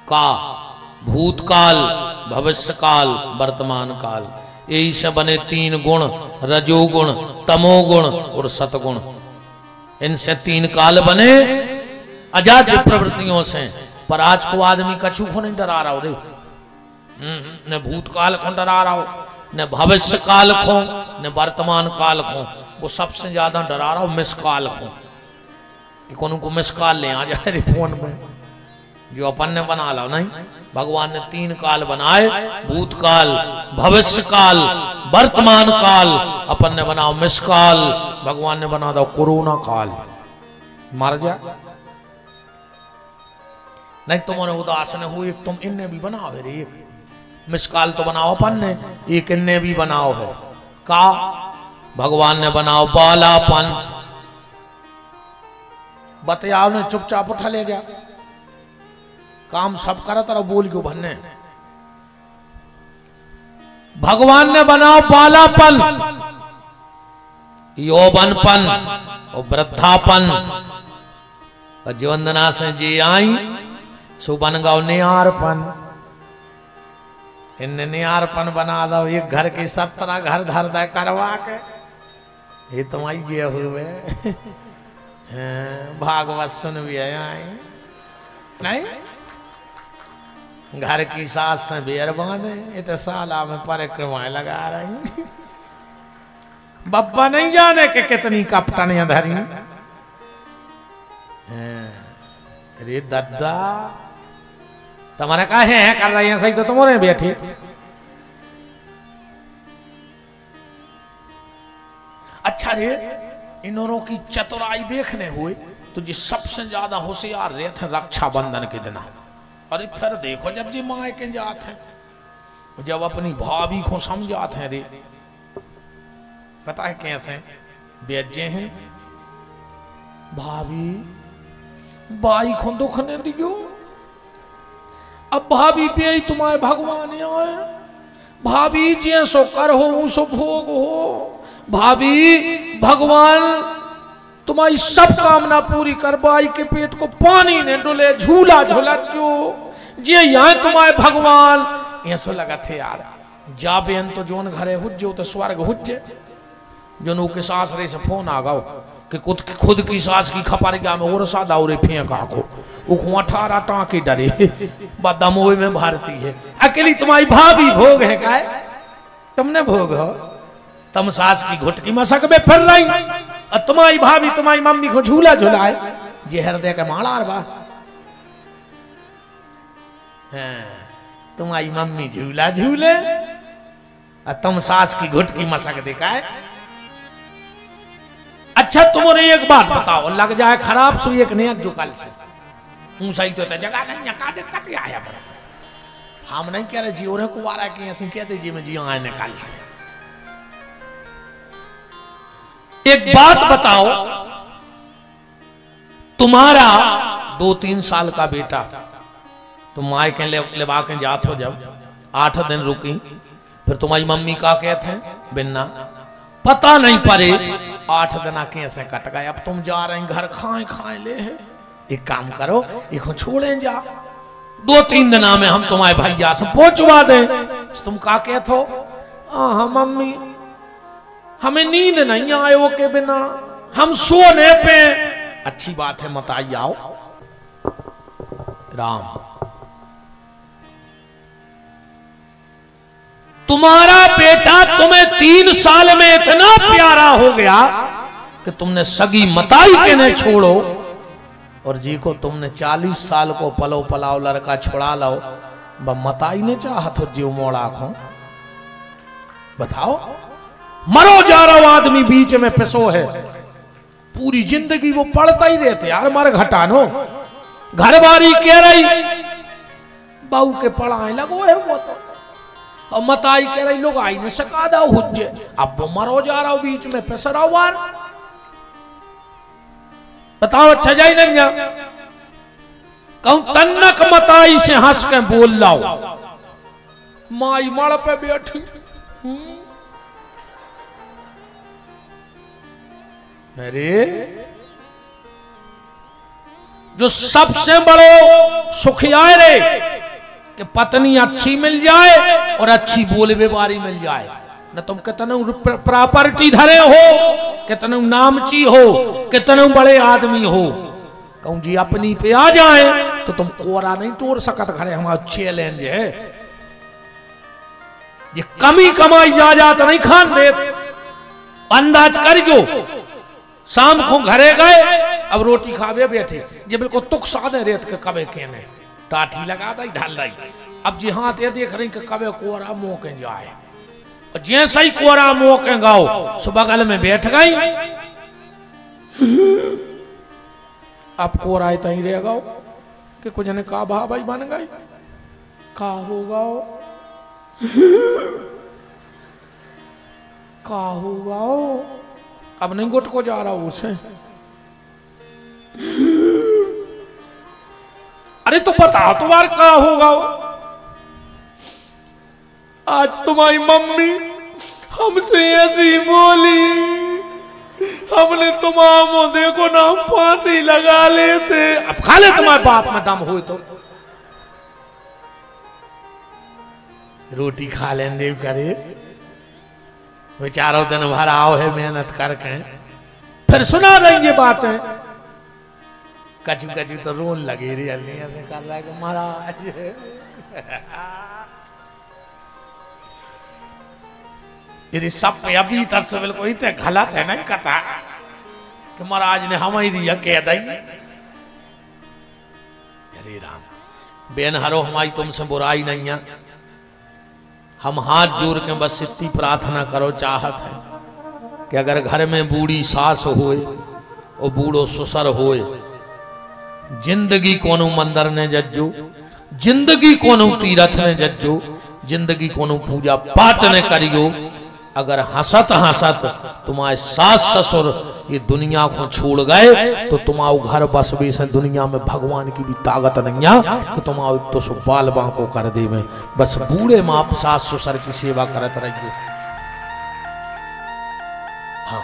का भूतकाल, भविष्यकाल, वर्तमान काल। यही से बने 3 गुण, रजोगुण, तमोगुण और सतगुण। इनसे 3 काल बने अजाद्य प्रवृत्तियों से। पर आज को आदमी कछु को नहीं डरा रहा हो रे, न भूतकाल को डरा रहा हो, न भविष्य काल को, न वर्तमान काल को। वो सबसे ज्यादा डरा रहा हो मिस काल को, कि कौन को मिस काल ले आ जाए रे फोन में, जो अपन ने बना लो। नहीं, भगवान ने 3 काल बनाए, भूतकाल, भविष्य काल, वर्तमान काल। अपन ने बनाओ मिस काल, भगवान ने बना दो कोरोना काल, मर जा। नहीं तुम्हारे उदास न हो, एक तुम इनने भी बनाओ है रे, एक मिस काल तो बनाओ अपन ने, एक इनने भी बनाओ है। का भगवान ने बनाओ बालापन। बतियाओ ने चुपचाप उठा ले जा, काम सब करा तरह बोल क्यों भन्ने। भगवान ने बनाओ बालापन, यौवनपन और वृद्धापन। और जीवंदना से जी आई सो बन गाओ नियारपन। इनने नियारपन बना दो, एक घर की 17 घर धर दे करवा के। ये तुम्हारी ये हुए भागवत सुन भी है आई नहीं, घर की सास से बेर बांधे, ये तो साला में परिक्रमाएं लगा रही। बब्बा नहीं जाने के कितनी कपटनियां धरी। अरे दद्दा तुम्हारे काहे है कर रही है, सही तो तुम्हारे बैठी। अच्छा रे, इन्होंने की चतुराई देखने हुए तो जी सबसे ज्यादा होशियार रहे थे रक्षाबंधन के दिन। अरे फिर देखो जब जी माए के जाते हैं, जब अपनी भाभी को समझाते हैं रे, पता है कैसे बेजे हैं, भाभी बाई को दुख ने दियो। अब भाभी पे तुम्हारे भगवान आए, भाभी जे सो कर हो सो भोग हो। भाभी भगवान तुम्हारी सब कामना पूरी कर, बाई के पेट को पानी ने डुले, झूला झुलत जो जे यहाँ तुम्हारे भगवान। ऐसा लगा थे यार, जा बेन तो जोन घरे हुज्जे तो स्वर्ग हुज्जे। जो के सास रे से फोन आ गाओ कि खुद की सास की खपर गया में और सादा उरे फेंका को, वो 18 टाँके डरे बदमोई में भारती है। अकेली तुम्हारी भाभी भोग है का, तुमने भोग हो, तुम सास की घुटकी मसक में फिर रही, और तुम्हारी भाभी तुम्हारी मम्मी को झूला झुलाए। ये हृदय का मालार बा, तुम्हारी मम्मी झूला झूले और तुम सास की घुटकी मसक दिखाए। अच्छा तुम्हारे एक बात बताओ, लग जाए खराब सो एक नया जो कल से सही तो जगह नहीं का दिक्कत आया। हम नहीं कह रहे जी और कुआरा की ऐसे कहते जी मैं जी आए ने कल से। एक बात बताओ, तुम्हारा 2-3 साल का बेटा तुम माए के लेवा के जात हो, जब 8 दिन रुकी, फिर तुम्हारी मम्मी का कहते हैं बिन्ना पता नहीं पड़े 8 दिन कैसे कट गए। अब तुम जा रहे घर खाए खाए ले है, एक काम करो एक छोड़े जा, 2-3 दिन में हम तुम्हारे भैया से पहुंचवा दें। तुम का कहते हो, हाँ मम्मी हमें नींद नहीं आयो के बिना, हम सोने पे। अच्छी बात है, मत आई आओ। राम तुम्हारा बेटा तुम्हें 3 साल में इतना प्यारा हो गया कि तुमने सगी मताई के ने छोड़ो, और जी को तुमने 40 साल को पलो पलाओ लड़का छुड़ा लो, मताई ने चाहत हो जीव मोड़ा को। बताओ, मरो जा रहा आदमी बीच में पिसो है, पूरी जिंदगी वो पढ़ता ही रहते यार, मर घटानो घर बारी कह रही बहू के पढ़ाए लगो है वो तो, और मताई कह रही लोग आई ने सका दो हुज्जे। अब वो मरो जा रहा हो बीच में पिस रहा वार। बताओ अच्छा जाए नहीं कहूं तन्नक मताई से हंस के बोल लाओ, माई मड़ पे बैठी। अरे जो सबसे बड़ो सुखियाए रे कि पत्नी अच्छी मिल जाए और अच्छी बोले व्यवहारी मिल जाए। न तुम कितने प्रॉपर्टी धरे हो, कितने नामची हो, कितने बड़े आदमी हो, कहूं जी अपनी पे आ जाए तो तुम कोरा नहीं तोड़ सकत। घरे हमारा चैलेंज है। ये कमी कमाई जात नहीं खान दे। अंदाज करियो, शाम को घरे गए, अब रोटी खावे बैठे, जे बिल्कुल तुक सादे रेत के कबे केने टाठी लगा दई ढल दई। अब जी हाथ ये देख रही कि कबे कोरा मुंह के जाए, और जैसे ही कोरा मुंह के गाओ सो बगल में बैठ गई। अब कोरा इतना ही रह गाओ कि कुछ ने कहा भा भाई बन गई, का होगा का होगा। अब नहीं गुट को जा रहा हूं उसे। अरे तो बता तुम्हार का होगा। आज तुम्हारी मम्मी हमसे ऐसी बोली, हमने तुम्हारा देखो ना फांसी लगा लेते। अब खा ले तुम्हारे बाप में दम हो तो रोटी खा लेने करे। बेचारों दिन भर आओ है मेहनत करके, फिर सुना देंगे बातें। कचू कचू तो रोन लगे रे ऐसे कर रहा है कि महाराज ये सब अभी तक से बिल्कुल इतने गलत है ना कथा कि महाराज ने हमारी दिया कह दी। अरे राम बेन हरो हमारी तुमसे बुराई नहीं है, हम हाथ जोड़ के बस इतनी प्रार्थना करो चाहत है कि अगर घर में बूढ़ी सास होए और बूढ़ो ससुर होए, जिंदगी कोनो मंदिर ने जज्जो, जिंदगी कोनो तीरथ ने जज्जो, जिंदगी कोनो पूजा पाठ ने करियो। अगर हंसत हंसत तुम्हारे सास ससुर ये दुनिया को छोड़ गए तो तुम्हारा घर बस भी से दुनिया में भगवान की भी ताकत नहीं है कि तुम्हारा तो सो बाल बांको कर दे में। बस बूढ़े माँ सास ससुर की सेवा करते रहिए। हाँ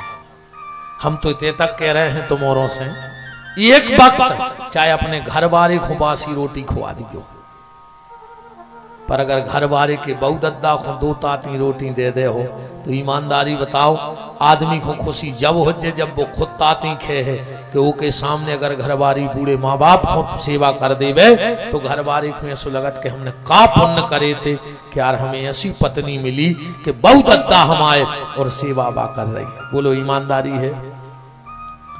हम तो इतने तक कह रहे हैं तुम्हारों से, एक वक्त चाहे अपने घर वाले को बासी रोटी खुआ दियो, पर अगर घर वाले के बहु दद्दा को 2 ताती रोटी दे दे हो तो ईमानदारी बताओ आदमी को खुशी जब हो जाए जब वो खुद ताती खे है कि वो के सामने अगर घरवारी बूढ़े माँ बाप को सेवा कर देवे तो घरवारी को ऐसा लगत कि हमने का पुण्य करे थे कि यार हमें ऐसी पत्नी मिली कि बहुत अद्दा हमारे और सेवा बा कर रही है। बोलो ईमानदारी है।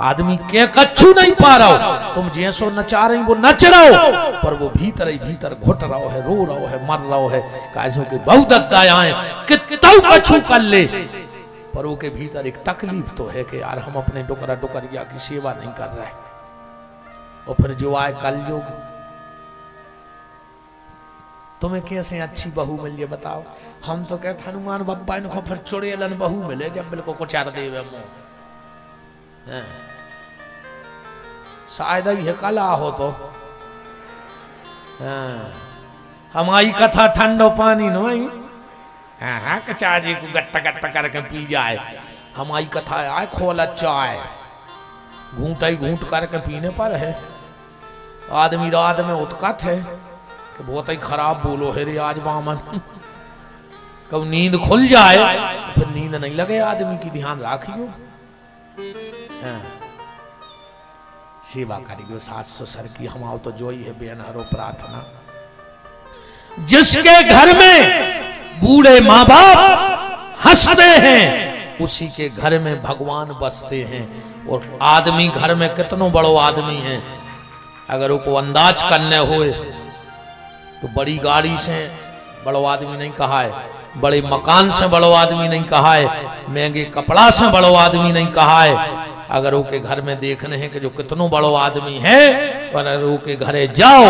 आदमी के कच्छू नहीं पा रहा हो, तुम जैसो नचा रही वो नच रहा हो, पर वो भीतर ही भीतर घुट रहा है, रो रहा है, मर रहा है। कैसों के बहुत अद्दाएं कितना कच्छू कर ले, पर वो के भीतर एक तकलीफ तो है कि यार हम अपने डुकरा डुकरिया की सेवा नहीं कर रहे। और फिर जो आए कल जो तुम्हें कैसे अच्छी बहू मिल जाए बताओ। हम तो कहते हनुमान बप्पा इनको फिर चुड़ेलन बहू मिले जब बिल्कुल कुचार देवे मुंह। शायद ये कला हो तो हमारी कथा ठंडो पानी नहीं चाची को गट्टा गट्टा करके पी जाए। हमारी कथा आए खोला चाय घूंटा ही घूंट करके पीने पर है। आदमी रात में उत्कट है कि बहुत ही खराब बोलो है रे आज बामन। कब नींद खुल जाए तो फिर नींद नहीं लगे आदमी की, ध्यान राखियो। सेवा करियो सास ससुर की। हम तो जो ही है बेनहरो प्रार्थना। जिसके घर में बूढ़े माँ बाप हंसते हैं उसी के घर में भगवान बसते हैं। और आदमी घर में कितनों बड़ो आदमी है, अगर उसको अंदाज करने होए तो बड़ी गाड़ी से बड़ो आदमी नहीं कहा है, बड़े मकान से बड़ो आदमी नहीं कहा है, महंगे कपड़ा से बड़ो आदमी नहीं कहा है। अगर वो के घर में देखने हैं कि जो कितनों बड़ो आदमी है, और अगर वो के घरे जाओ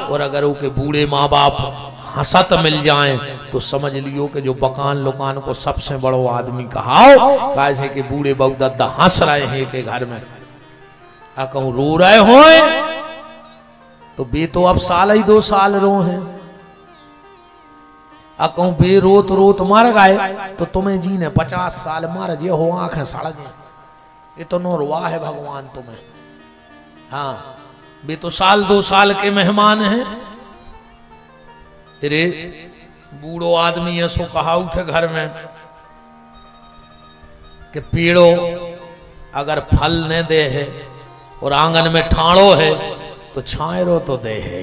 और अगर वो के बूढ़े माँ बाप हंसत मिल जाएं तो समझ लियो कि जो बकान लुकान को सबसे बड़ो आदमी कहाओ। कैसे कि बूढ़े बहु दद्दा हंस रहे हैं के घर में, कहूं रो रहे हो तो बे तो अब साल ही 2 साल रो हैं। कहूं बे रोत रोत मर गए तो तुम्हें जी ने 50 साल मार जे हो आंखें सड़ गए। ये तो नो रुआ है भगवान तुम्हें। हाँ बे तो साल 2 साल के मेहमान हैं। रे बूढ़ो आदमी ऐसो कहा थे घर में कि पेड़ो अगर फल न दे है और आंगन में ठाणो है तो छायरो तो दे है।